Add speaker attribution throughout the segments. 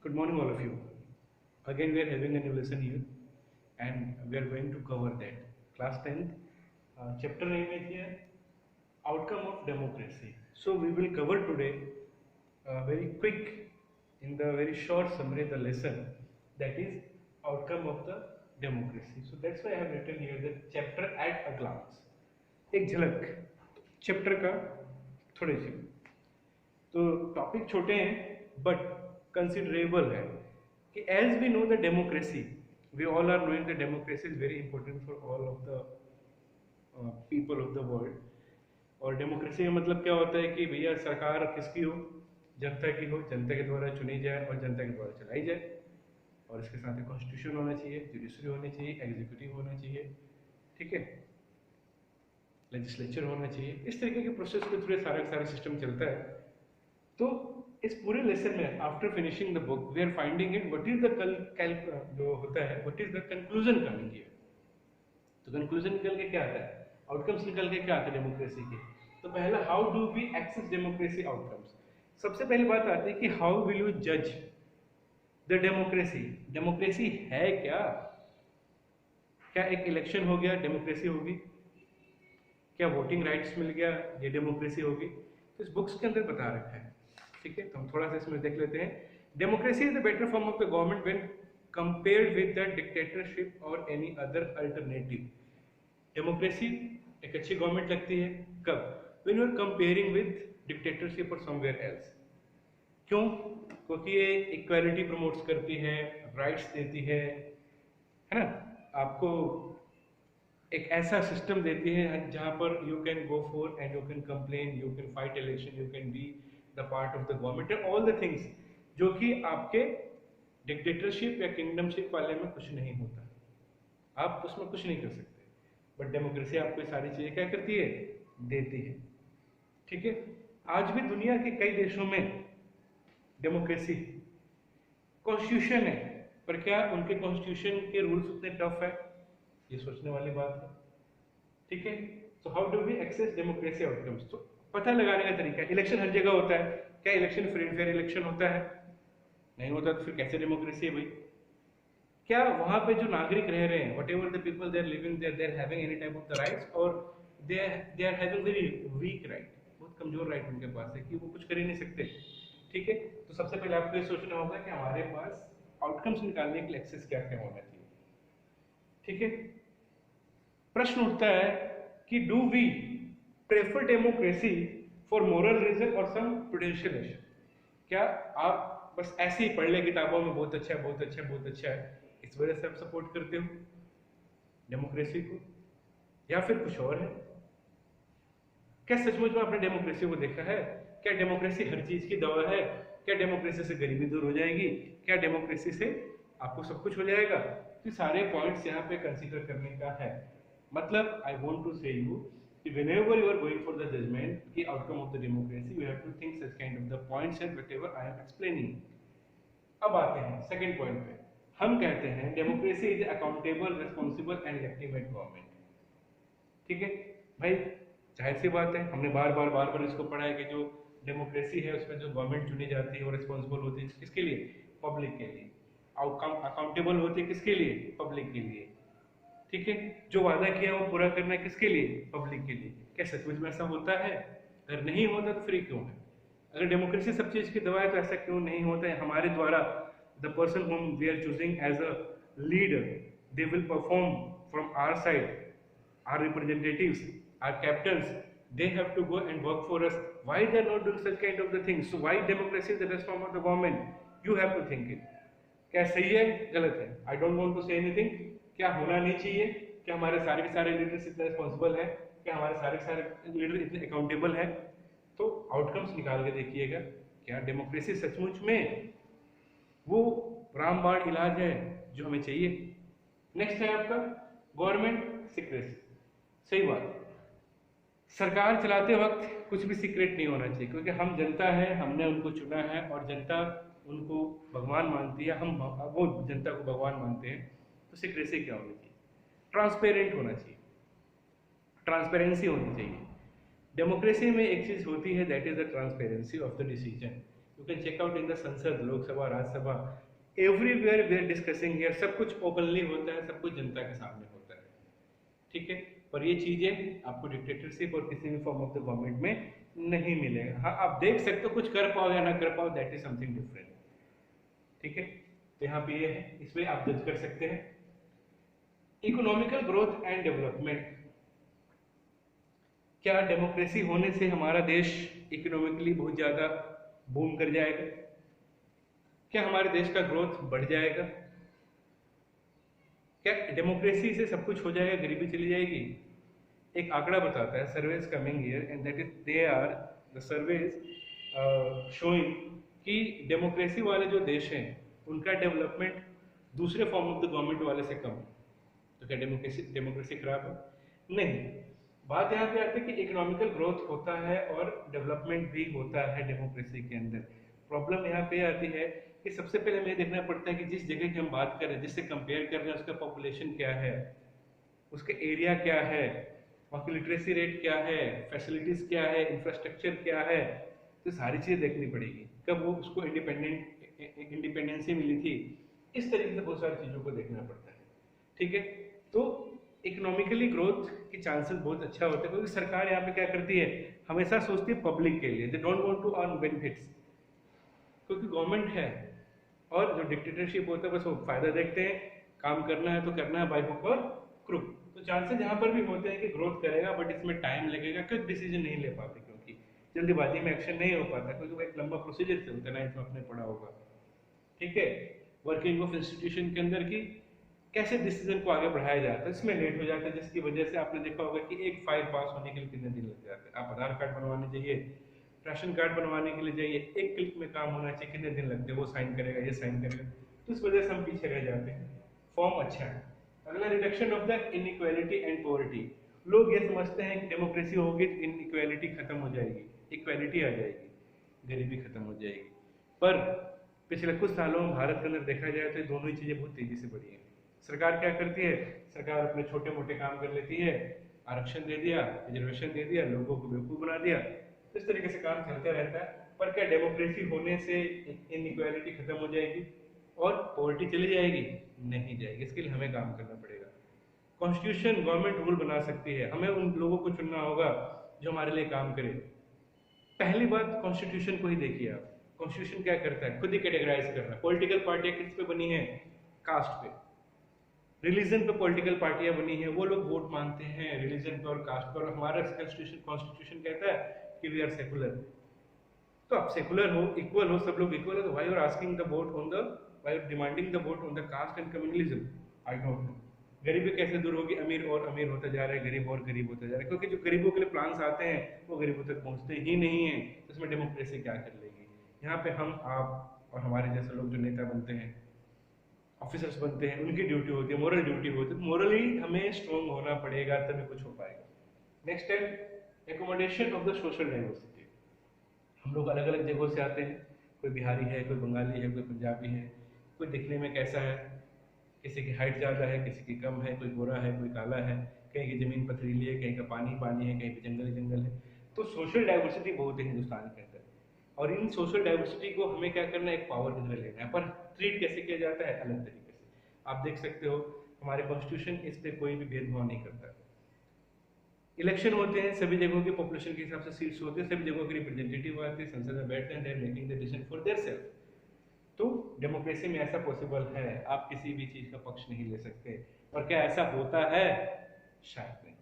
Speaker 1: Good morning, all of you. Again, we are having a new lesson here, and we are going to cover that. Class 10th, chapter name is here Outcome of Democracy. So, we will cover today very quick, in the very short summary, the lesson that is Outcome of the Democracy. So, that's why I have written here the chapter at a glance. एक झलक chapter का थोड़े से तो topic छोटे हैं but considerable है कि as we know the democracy we all are knowing the democracy is very important for all of the people of the world. और डेमोक्रेसी का मतलब क्या होता है कि भैया सरकार किसकी हो, जनता की हो, जनता के द्वारा चुनी जाए और जनता के द्वारा चलाई जाए, और इसके साथ कॉन्स्टिट्यूशन होना चाहिए, जुडिशरी होनी चाहिए, एग्जीक्यूटिव होना चाहिए, ठीक है, लेजिस्लेचर होना चाहिए। इस तरीके के प्रोसेस के थ्रू सारा सिस्टम चलता है। तो इस पूरे लेसन में after finishing the book we are finding it what is the जो होता है what is the conclusion coming here. तो कंक्लूजन निकल के क्या आता है, आउटकम्स निकल के क्या आते हैं डेमोक्रेसी के। तो पहला, how do we access democracy outcomes. सबसे पहली बात आती है कि हाउ विल यू जज द डेमोक्रेसी। डेमोक्रेसी है क्या? क्या एक इलेक्शन हो गया डेमोक्रेसी होगी? क्या वोटिंग राइट्स मिल गया ये डेमोक्रेसी होगी? तो इस बुक्स के अंदर बता रखा है, ठीक है। तो हम थोड़ा सा इसमें देख लेते हैं। Democracy is the better form of the government when compared with the dictatorship और एनी अदर अल्टरनेटिव। डेमोक्रेसी एक अच्छी गवर्नमेंट लगती है कब? When you are comparing with dictatorship और समवेयर एल्स। क्यों? क्योंकि ये इक्वालिटी प्रमोट्स करती है, राइट्स देती है ना, आपको एक ऐसा सिस्टम देती है जहां पर you can go for and you can complain, you can fight election, you can be the part of the government and all the things जो कि आपके डिक्टेटरशिप या किंगडमशिप वाले में कुछ नहीं होता। आप उसमें कुछ नहीं कर सकते, बट डेमोक्रेसी आपको सारी चीजें क्या करती है, देती है, ठीक है। आज भी दुनिया के कई देशों में डेमोक्रेसी कॉन्स्टिट्यूशन है, पर क्या उनके कॉन्स्टिट्यूशन के रूल्स उतने टफ है? ये सोचने वाली बात है, ठीक है। So how do we access democracy outcomes. तो पता लगाने का तरीका, इलेक्शन हर जगह होता है, क्या election free and fair election होता है? नहीं होता, तो फिर कैसे डेमोक्रेसी है भाई? क्या वहां पे जो नागरिक रह रहे हैं, whatever the people they are living there, they are having any type of the rights, और they are having very weak right, बहुत कमजोर राइट उनके पास है कि वो कुछ कर ही नहीं सकते, ठीक है। तो सबसे पहले आपको ये सोचना होगा कि हमारे पास आउटकम्स निकालने के लिए एक्सेस क्या क्या होना चाहिए, ठीक है। प्रश्न उठता है कि do we prefer democracy for moral reason और सम प्रूडेंशियल रीजन। क्या आप बस ऐसे ही पढ़ ले किताबों में बहुत अच्छा है, बहुत अच्छा है, बहुत अच्छा है, इस वजह से आप सपोर्ट करते हो डेमोक्रेसी को, या फिर कुछ और है? क्या सचमुच में आपने डेमोक्रेसी को देखा है? क्या डेमोक्रेसी हर चीज की दवा है? क्या डेमोक्रेसी से गरीबी दूर हो जाएगी? क्या डेमोक्रेसी से आपको सब कुछ हो जाएगा? तो सारे पॉइंट्स यहाँ पे कंसीडर करने का है। मतलब आई वांट टू से यू कि whenever you are going for the judgment की outcome of the democracy you have to think such kind of the points and whatever I am explaining। अब आते हैं सेकंड पॉइंट पे। हम कहते हैं democracy is accountable, responsible and legitimate government, ठीक है भाई। जाहिर सी बात है, हमने बार बार इसको पढ़ा है कि जो डेमोक्रेसी है उसमें जो गवर्नमेंट चुनी जाती है वो रिस्पॉन्सिबल होती है किसके लिए? पब्लिक के लिए। अकाउंटेबल होती है किसके लिए? पब्लिक के लिए, ठीक है। जो वादा किया वो पूरा करना है किसके लिए? पब्लिक के लिए। क्या सचमुच में ऐसा होता है? अगर नहीं होता तो फ्री क्यों है? अगर डेमोक्रेसी सब चीज की दवा है तो ऐसा क्यों नहीं होता है? हमारे द्वारा the person whom we are choosing as a leader, they will perform from our side, our representatives, our captains, they have to go and work for us. Why they are not doing such kind of the things? So why democracy is the best form of the government? You have to think it। क्या सही है, गलत है? I don't want to say anything. क्या होना नहीं चाहिए? क्या हमारे सारे के सारे लीडर्स इतने रिस्पॉन्सिबल हैं? क्या हमारे सारे के सारे लीडर इतने अकाउंटेबल हैं? तो आउटकम्स निकाल के देखिएगा, क्या डेमोक्रेसी सचमुच में वो रामबाण इलाज है जो हमें चाहिए? नेक्स्ट है आपका गवर्नमेंट सीक्रेसी। सही बात, सरकार चलाते वक्त कुछ भी सीक्रेट नहीं होना चाहिए, क्योंकि हम जनता है, हमने उनको चुना है और जनता उनको भगवान मानती है, हम वो जनता को भगवान मानते हैं। तो सीक्रेसी क्या होनी चाहिए? ट्रांसपेरेंट होना चाहिए, ट्रांसपेरेंसी होनी चाहिए। डेमोक्रेसी में एक चीज होती है that is the transparency of the decision. Can check out in the संसद, Lok Sabha, Rajya Sabha, everywhere we are discussing here, सब कुछ ओपनली होता है, सब कुछ जनता के सामने होता है, ठीक है। पर ये चीजें आपको डिक्टेटरशिप और किसी भी फॉर्म ऑफ द गवर्नमेंट में नहीं मिलेगा। हाँ, आप देख सकते हो, कुछ कर पाओ या ना कर पाओ, दैट इज समथिंग डिफरेंट, ठीक है। तो यहाँ पे ये है, इसमें आप जज कर सकते हैं। इकोनॉमिकल ग्रोथ एंड डेवलपमेंट, क्या डेमोक्रेसी होने से हमारा देश इकोनॉमिकली बहुत ज्यादा बूम कर जाएगा? क्या हमारे देश का ग्रोथ बढ़ जाएगा? क्या डेमोक्रेसी से सब कुछ हो जाएगा, गरीबी चली जाएगी? एक आंकड़ा बताता है, surveys coming here and that is they are the surveys showing कि डेमोक्रेसी वाले जो देश हैं उनका डेवलपमेंट दूसरे फॉर्म ऑफ द गवर्नमेंट वाले से कम है। तो क्या डेमोक्रेसी खराब है? नहीं। बात यहाँ पे आती है कि इकोनॉमिकल ग्रोथ होता है और डेवलपमेंट भी होता है डेमोक्रेसी के अंदर। प्रॉब्लम यहाँ पे आती है कि सबसे पहले हमें देखना पड़ता है कि जिस जगह की हम बात कर रहे हैं, जिससे कंपेयर कर रहे हैं, उसका पॉपुलेशन क्या है, उसका एरिया क्या है, वहाँ की लिटरेसी रेट क्या है, फैसिलिटीज क्या है, इंफ्रास्ट्रक्चर क्या है, तो सारी चीजें देखनी पड़ेगी। कब वो उसको इंडिपेंडेंसी मिली थी, इस तरीके से बहुत सारी चीजों को देखना पड़ता है, ठीक है। तो इकोनॉमिकली ग्रोथ के चांसेस बहुत अच्छा होते हैं, क्योंकि सरकार यहाँ पे क्या करती है, हमेशा सोचती है पब्लिक के लिए, they don't want to earn benefits, क्योंकि गवर्नमेंट है। और जो डिक्टेटरशिप होता है बस वो फायदा देखते हैं, काम करना है तो करना है बाय हुक और क्रुक। तो चांसेस यहाँ पर भी होते हैं कि ग्रोथ करेगा, बट इसमें टाइम लगेगा, क्योंकि डिसीजन नहीं ले पाते, क्योंकि जल्दीबाजी में एक्शन नहीं हो पाता, क्योंकि वो एक लंबा प्रोसीजर चलता है ना, इसमें आपने पढ़ा होगा, ठीक है। वर्किंग ऑफ इंस्टीट्यूशन के अंदर की कैसे डिसीजन को आगे बढ़ाया जाता है, इसमें लेट हो जाता है, जिसकी वजह से आपने देखा होगा कि एक फाइल पास होने के लिए कितने दिन लग जाते हैं। आप आधार कार्ड बनवाने चाहिए, राशन कार्ड बनवाने के लिए जाइए, एक क्लिक में काम होना चाहिए, कितने दिन लगते हैं, वो साइन करेगा, ये साइन करेगा, तो इस वजह से हम पीछे रह जाते हैं। फॉर्म अच्छा है। अगला, reduction of the inequality and poverty. लोग ये समझते हैं कि डेमोक्रेसी होगी तो इनइक्वालिटी खत्म हो जाएगी, इक्वालिटी आ जाएगी, गरीबी खत्म हो जाएगी। पर पिछले कुछ सालों में भारत के अंदर देखा जाए तो दोनों ही चीजें बहुत तेजी से बढ़ी हैं। सरकार क्या करती है, सरकार अपने छोटे मोटे काम कर लेती है, आरक्षण दे दिया, रिजर्वेशन दे दिया, लोगों को बेवकूफ बना दिया, इस तरीके से काम चलते रहता है। पर क्या डेमोक्रेसी होने से इनइक्वालिटी खत्म हो जाएगी और पॉवर्टी चली जाएगी? नहीं जाएगी। इसके लिए हमें काम करना पड़ेगा। कॉन्स्टिट्यूशन गवर्नमेंट रूल बना सकती है, हमें उन लोगों को चुनना होगा जो हमारे लिए काम करे। पहली बात, कॉन्स्टिट्यूशन को ही देखिए आप, कॉन्स्टिट्यूशन क्या करता है, खुद ही कैटेगराइज कर रहा है। पॉलिटिकल पार्टियां किस पे बनी है? कास्ट पे। रिलीजन पे पॉलिटिकल पार्टियां बनी है, वो लोग वोट मांगते हैं रिलीजन पे और कास्ट पे। और हमारा कॉन्स्टिट्यूशन कहता है कि वी आर सेकुलर। तो आप सेकुलर हो, इक्वल हो, सब लोग इक्वल हो, तो why you are asking the vote on the, why you demanding the vote on the caste and communalism? I don't know. गरीबी कैसे दूर होगी? अमीर और अमीर होता जा रहा है, गरीब और गरीब होता जा रहा है, क्योंकि जो गरीबों के लिए प्लान्स आते हैं वो गरीबों तक पहुंचते ही नहीं है। तो इसमें डेमोक्रेसी क्या कर लेगी? यहाँ पे हम, आप और हमारे जैसे लोग जो नेता बनते हैं, ऑफिसर्स बनते हैं, उनकी ड्यूटी होती है, मोरल ड्यूटी होती है। मोरली हमें स्ट्रॉन्ग होना पड़ेगा, तभी कुछ हो पाएगा। नेक्स्ट है accommodation of the social diversity. हम लोग अलग अलग जगहों से आते हैं, कोई बिहारी है, कोई बंगाली है, कोई पंजाबी है, कोई दिखने में कैसा है, किसी की हाइट ज़्यादा है, किसी की कम है, कोई गोरा है, कोई काला है, कहीं की ज़मीन पथरीली है, कहीं का पानी पानी है, कहीं पे जंगल जंगल है। तो सोशल डाइवर्सिटी बहुत है हिंदुस्तान के अंदर, और इन सोशल डाइवर्सिटी को हमें क्या करना है, एक पावर की तरह लेना है। पर ट्रीट कैसे किया जाता है? अलग तरीके से। आप देख सकते हो हमारे कॉन्स्टिट्यूशन इस पे कोई भी भेदभाव नहीं करता। इलेक्शन होते हैं, सभी जगहों की पॉपुलेशन के हिसाब से सीट्स होते हैं, सभी जगहों के रिप्रेजेंटेटिव आते हैं, संसद में बैठते हैं, they are making the decision for theirself. तो डेमोक्रेसी में ऐसा पॉसिबल है, आप किसी भी चीज का पक्ष नहीं ले सकते। और क्या ऐसा होता है? शायद नहीं।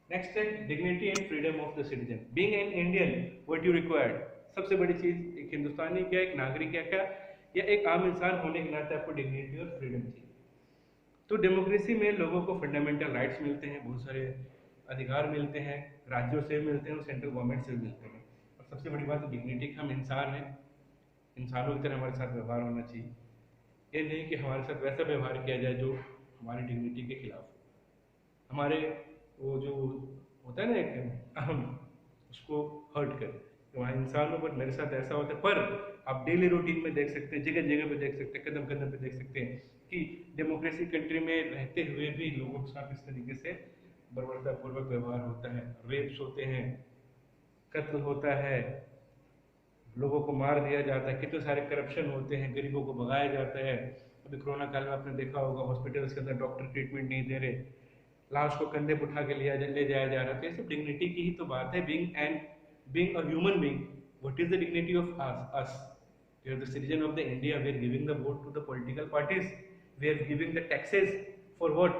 Speaker 1: नेक्स्ट है dignity and freedom of the citizen. Being an Indian, what you required, सबसे बड़ी चीज एक हिंदुस्तानी क्या, एक नागरिक क्या, या एक आम इंसान होने के नाते आपको डिग्निटी और फ्रीडम चाहिए। तो डेमोक्रेसी में लोगों को फंडामेंटल राइट्स मिलते हैं, बहुत सारे अधिकार मिलते हैं, राज्यों से मिलते हैं और सेंट्रल गवर्नमेंट से भी मिलते हैं। और सबसे बड़ी बात डिग्निटी, हम इंसान हैं, इंसानों की तरह हमारे साथ व्यवहार होना चाहिए। ये नहीं कि हमारे साथ वैसा व्यवहार किया जाए जो हमारी डिग्निटी के खिलाफ हो, हमारे वो जो होता है ना एक अहम, उसको हर्ट करे। तो वहाँ इंसानों पर मेरे साथ ऐसा होता है। पर आप डेली रूटीन में देख सकते हैं, जगह जगह पे देख सकते हैं, कदम कदम पे देख सकते हैं कि डेमोक्रेसी कंट्री में रहते हुए भी लोगों के साथ इस तरीके से बर्बरतापूर्वक व्यवहार होता है, रेप्स होते हैं, कत्ल होता है, लोगों को मार दिया जाता है, कितने सारे करप्शन होते हैं, गरीबों को भगाया जाता है। अभी कोरोना काल में आपने देखा होगा हॉस्पिटल्स के अंदर डॉक्टर ट्रीटमेंट नहीं दे रहे, लाश को कंधे पर उठा के ले जाया जा रहा है। तो ये सब डिग्निटी की ही तो बात है, being a human being. What is the dignity of us? We are the citizen of the India. We are giving the vote to the political parties. We are giving the taxes for what?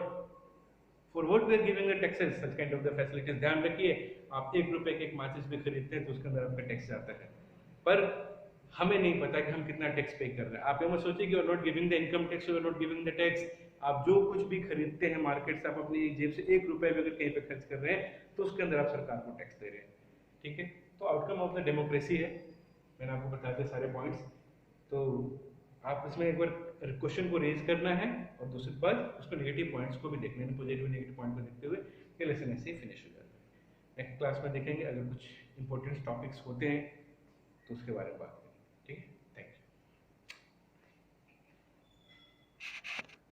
Speaker 1: For what we are giving the taxes? Such kind of the facilities. ध्यान रखिए, आप 1 रुपए के एक माचिस भी खरीदते हैं तो उसके अंदर आपका टैक्स जाता है, पर हमें नहीं पता कि हम कितना टैक्स पे कर रहे हैं। आप ये मत सोचिए कि you are not giving the income tax, you are not giving the tax. आप जो कुछ भी खरीदते हैं मार्केट से, आप अपनी जेब से 1 रुपए भी अगर कहीं पे खर्च कर रहे हैं तो उसके अंदर आप सरकार को टैक्स दे रहे हैं। ठीक है, तो आउटकम ऑफ द डेमोक्रेसी है। मैंने आपको बताया थे सारे पॉइंट्स। तो आप इसमें एक बार क्वेश्चन को रेज करना है और दूसरी बात उसको नेगेटिव पॉइंट्स को भी देखना है, पॉजिटिव नेगेटिव पॉइंट को देखते हुए ये लेसन ऐसे ही फिनिश हो जाता है। नेक्स्ट क्लास में देखेंगे, अगर कुछ इंपॉर्टेंट टॉपिक्स होते हैं तो उसके बारे में बात करेंगे। ठीक है।